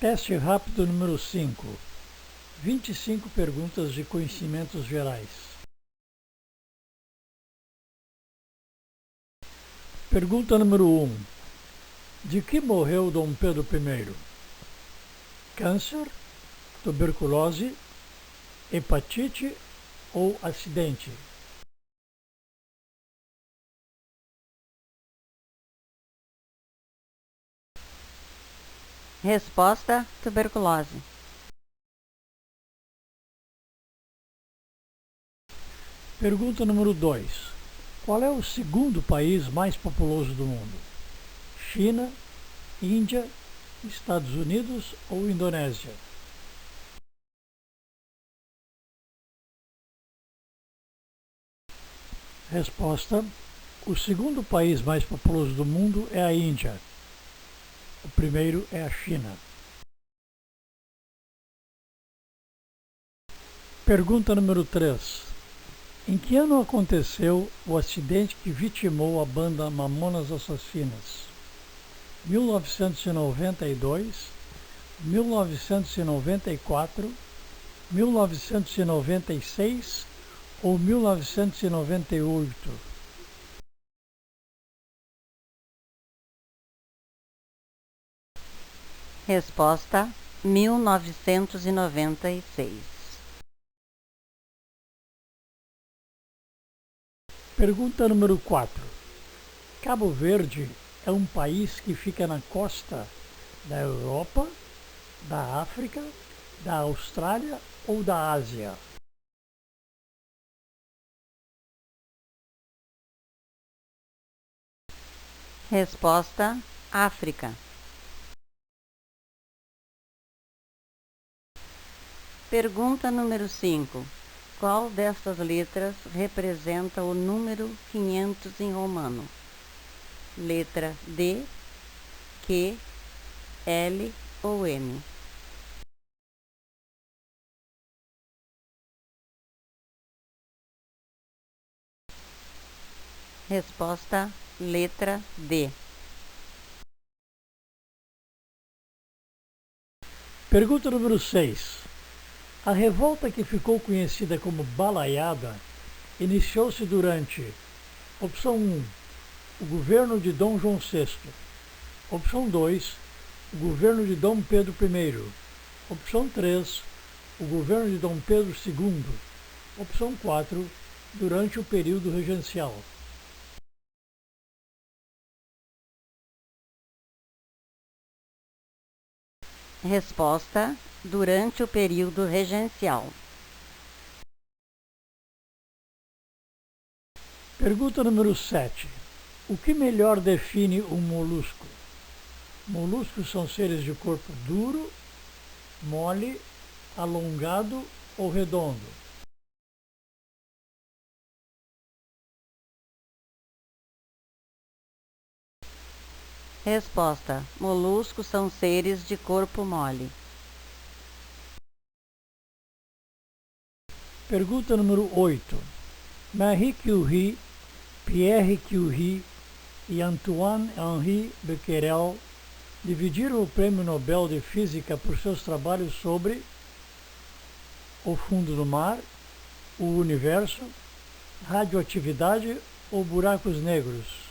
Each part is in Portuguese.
Teste rápido número 5. 25 perguntas de conhecimentos gerais. Pergunta número 1. De que morreu Dom Pedro I? Câncer, tuberculose, hepatite ou acidente? Resposta: tuberculose. Pergunta número 2. Qual é o segundo país mais populoso do mundo? China, Índia, Estados Unidos ou Indonésia? Resposta: o segundo país mais populoso do mundo é a Índia. O primeiro é a China. Pergunta número 3. Em que ano aconteceu o acidente que vitimou a banda Mamonas Assassinas? 1992, 1994, 1996 ou 1998? Resposta: 1996. Pergunta número 4. Cabo Verde é um país que fica na costa da Europa, da África, da Austrália ou da Ásia? Resposta: África. Pergunta número 5. Qual destas letras representa o número 500 em romano? Letra D, Q, L ou M? Resposta: letra D. Pergunta número 6. A revolta que ficou conhecida como Balaiada iniciou-se durante: opção 1, o governo de Dom João VI; opção 2, o governo de Dom Pedro I; opção 3, o governo de Dom Pedro II; opção 4, durante o período regencial. Resposta: durante o período regencial. Pergunta número 7. O que melhor define um molusco? Moluscos são seres de corpo duro, mole, alongado ou redondo? Resposta: moluscos são seres de corpo mole. Pergunta número 8. Marie Curie, Pierre Curie e Antoine-Henri Becquerel dividiram o Prêmio Nobel de Física por seus trabalhos sobre o fundo do mar, o universo, radioatividade ou buracos negros?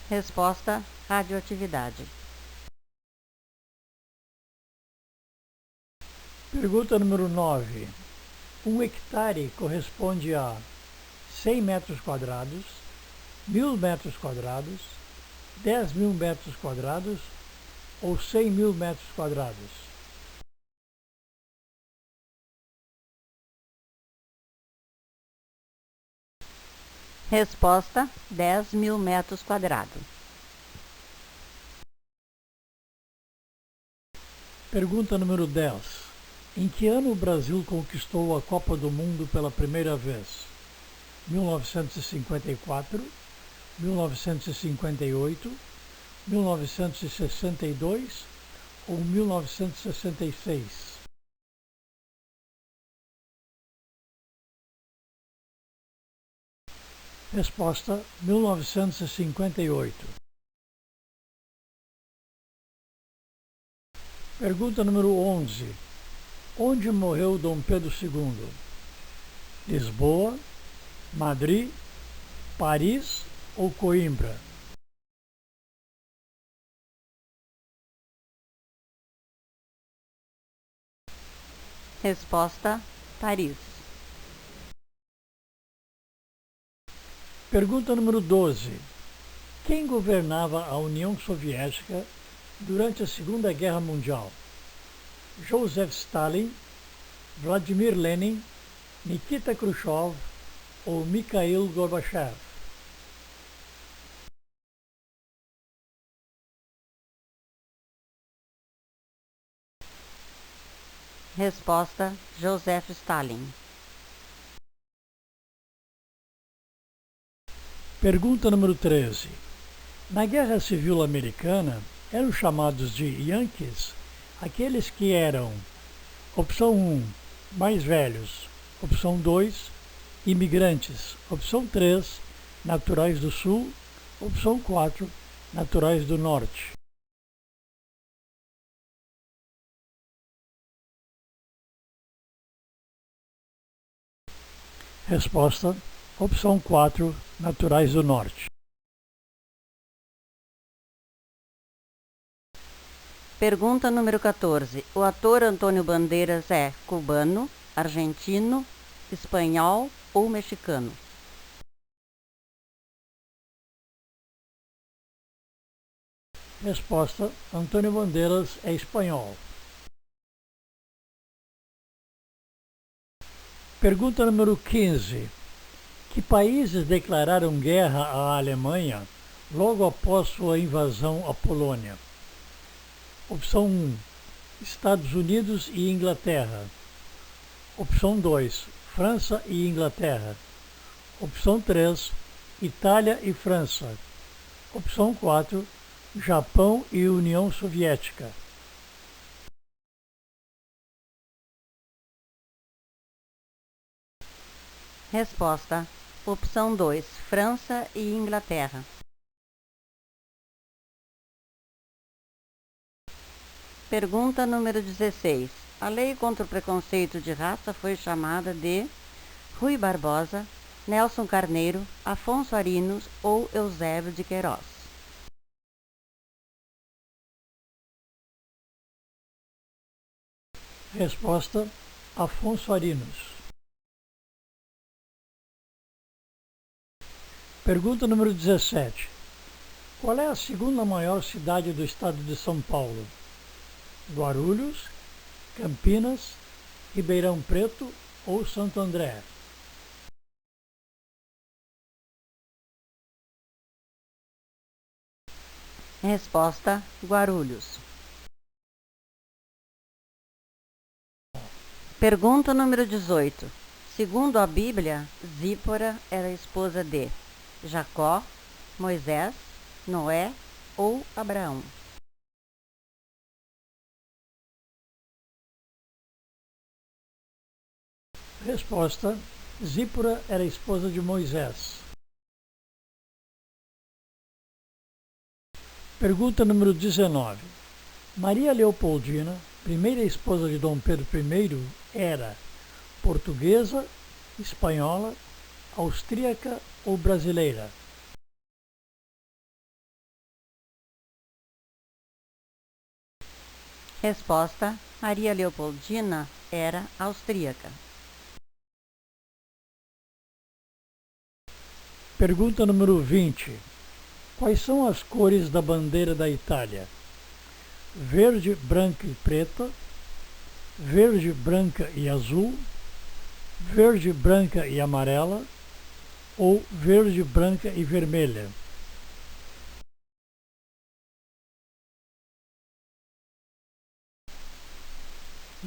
Resposta: radioatividade. Pergunta número 9. Um hectare corresponde a 100 metros quadrados, 1.000 metros quadrados, 10.000 metros quadrados ou 100.000 metros quadrados? Resposta: 10.000 metros quadrados. Pergunta número 10. Em que ano o Brasil conquistou a Copa do Mundo pela primeira vez? 1954, 1958, 1962 ou 1966? Resposta: 1958. Pergunta número 11. Onde morreu Dom Pedro II? Lisboa, Madrid, Paris ou Coimbra? Resposta: Paris. Pergunta número 12. Quem governava a União Soviética durante a Segunda Guerra Mundial? Joseph Stalin, Vladimir Lenin, Nikita Khrushchev ou Mikhail Gorbachev? Resposta: Joseph Stalin. Pergunta número 13. Na Guerra Civil Americana, eram chamados de Yankees aqueles que eram: opção 1, mais velhos; opção 2, imigrantes; opção 3, naturais do Sul; opção 4, naturais do Norte. Resposta: opção 4, naturais do Norte. Pergunta número 14. O ator Antônio Bandeiras é cubano, argentino, espanhol ou mexicano? Resposta: Antônio Bandeiras é espanhol. Pergunta número 15. Que países declararam guerra à Alemanha logo após sua invasão à Polônia? Opção 1, Estados Unidos e Inglaterra. Opção 2, França e Inglaterra. Opção 3, Itália e França. Opção 4, Japão e União Soviética. Resposta: opção 2, França e Inglaterra. Pergunta número 16. A lei contra o preconceito de raça foi chamada de Rui Barbosa, Nelson Carneiro, Afonso Arinos ou Eusébio de Queiroz? Resposta: Afonso Arinos. Pergunta número 17. Qual é a segunda maior cidade do estado de São Paulo? Guarulhos, Campinas, Ribeirão Preto ou Santo André? Resposta: Guarulhos. Pergunta número 18. Segundo a Bíblia, Zípora era esposa de Jacó, Moisés, Noé ou Abraão? Resposta: Zípora era esposa de Moisés. Pergunta número 19. Maria Leopoldina, primeira esposa de Dom Pedro I, era portuguesa, espanhola, austríaca ou brasileira? Resposta: Maria Leopoldina era austríaca. Pergunta número 20. Quais são as cores da bandeira da Itália? Verde, branca e preta, verde, branca e azul, verde, branca e amarela ou verde, branca e vermelha?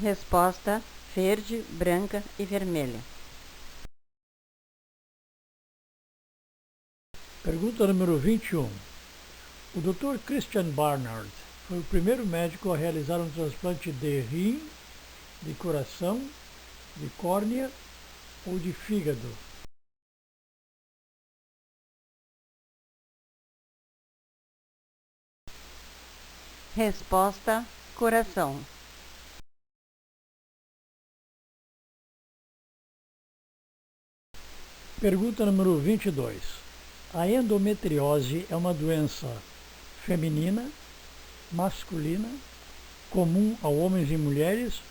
Resposta: verde, branca e vermelha. Pergunta número 21. O Dr. Christian Barnard foi o primeiro médico a realizar um transplante de rim, de coração, de córnea ou de fígado? Resposta: coração. Pergunta número 22. A endometriose é uma doença feminina, masculina, comum a homens e mulheres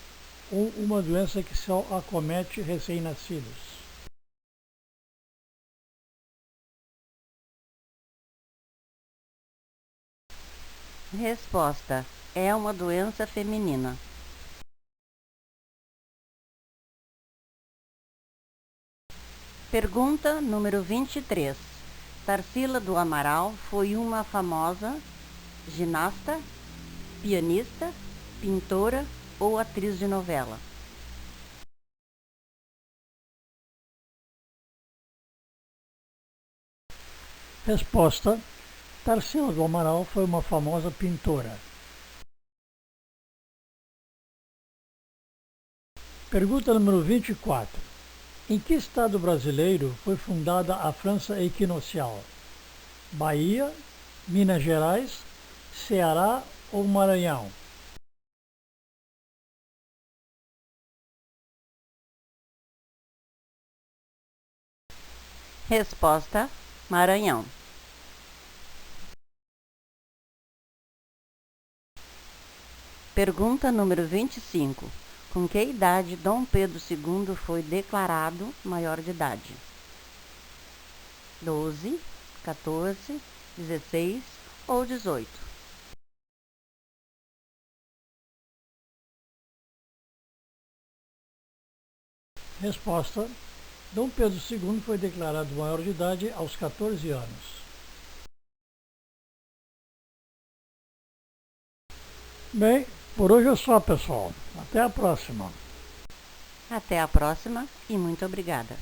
ou uma doença que só acomete recém-nascidos? Resposta: é uma doença feminina. Pergunta número 23. Tarsila do Amaral foi uma famosa ginasta, pianista, pintora ou atriz de novela? Resposta: Tarsila do Amaral foi uma famosa pintora. Pergunta número 24. Em que estado brasileiro foi fundada a França Equinocial? Bahia, Minas Gerais, Ceará ou Maranhão? Resposta: Maranhão. Pergunta número 25. Com que idade Dom Pedro II foi declarado maior de idade? 12, 14, 16 ou 18? Resposta: Dom Pedro II foi declarado maior de idade aos 14 anos. Bem, por hoje é só, pessoal. Até a próxima. Até a próxima e muito obrigada.